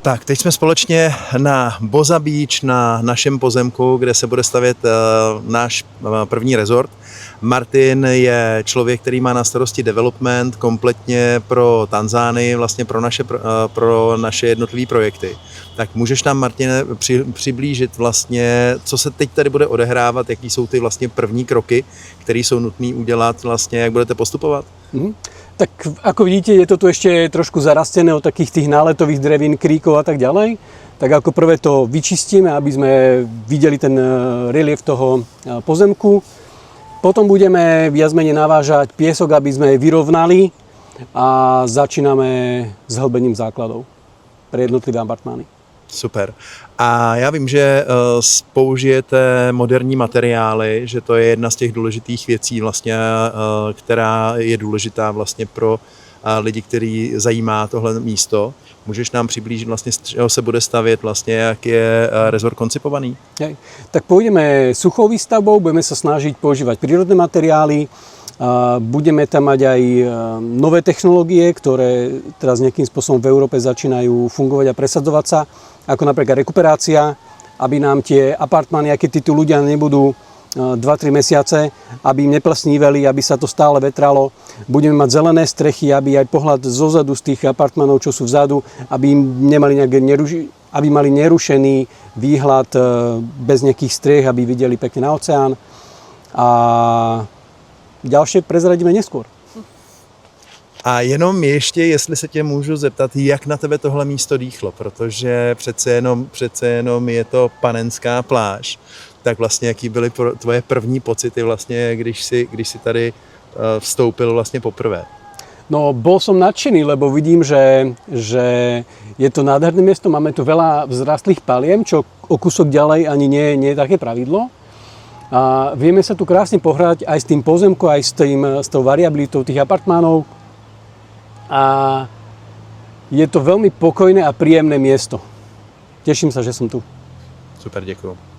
Tak, teď jsme společně na Boza Beach, na našem pozemku, kde se bude stavět náš první rezort. Martin je člověk, který má na starosti development kompletně pro Tanzánii, vlastně pro naše jednotlivé projekty. Tak můžeš nám, Martine, přiblížit vlastně, co se teď tady bude odehrávat, jaký jsou ty vlastně první kroky, které jsou nutné udělat, vlastně, jak budete postupovat? Tak ako vidíte, je to tu ešte trošku zarastené od takých tých náletových drevín, kríkov a tak ďalej. Tak ako prvé to vyčistíme, aby sme videli ten relief toho pozemku. Potom budeme viac menej navážať piesok, aby sme vyrovnali a začíname s hlbením základov pre jednotlivé apartmány. Super. A já vím, že použijete moderní materiály, že to je jedna z těch důležitých věcí, vlastně, která je důležitá vlastně pro lidi, který zajímá tohle místo. Můžeš nám přiblížit vlastně, z čeho se bude stavět, vlastně, jak je rezort koncipovaný? Hej. Tak pôjdeme suchou výstavbou, budeme sa snažiť používať prírodné materiály, budeme tam mať aj nové technológie, ktoré teraz nejakým spôsobom v Európe začínajú fungovať a presadzovať sa, ako napríklad rekuperácia, aby nám tie apartmány, aj keď tí ľudia nebudú 2-3 mesiace, aby im neplesnívali, aby sa to stále vetralo. Budeme mať zelené strechy, aby aj pohľad zozadu z tých apartmánov, čo sú vzadu, aby aby mali nerušený výhľad bez nejakých striech, aby videli pekne na oceán. A ďalšie prezradíme neskôr. A jenom ještě, jestli se tě můžu zeptat, jak na tebe tohle místo dýchlo, protože přece jenom je to panenská pláž, tak vlastně jaký byly tvoje první pocity vlastně, když jsi tady vstoupil vlastně poprvé? No, bol som nadšený, lebo vidím, že je to nádherné miesto, máme tu veľa vzrastlých paliem, čo o kúsok ďalej ani nie je také pravidlo. A vieme sa tu krásne pohrať aj s tým pozemkom, aj s tou variabilitou tých apartmánov. A je to veľmi pokojné a príjemné miesto. Teším sa, že som tu. Super, děkuju.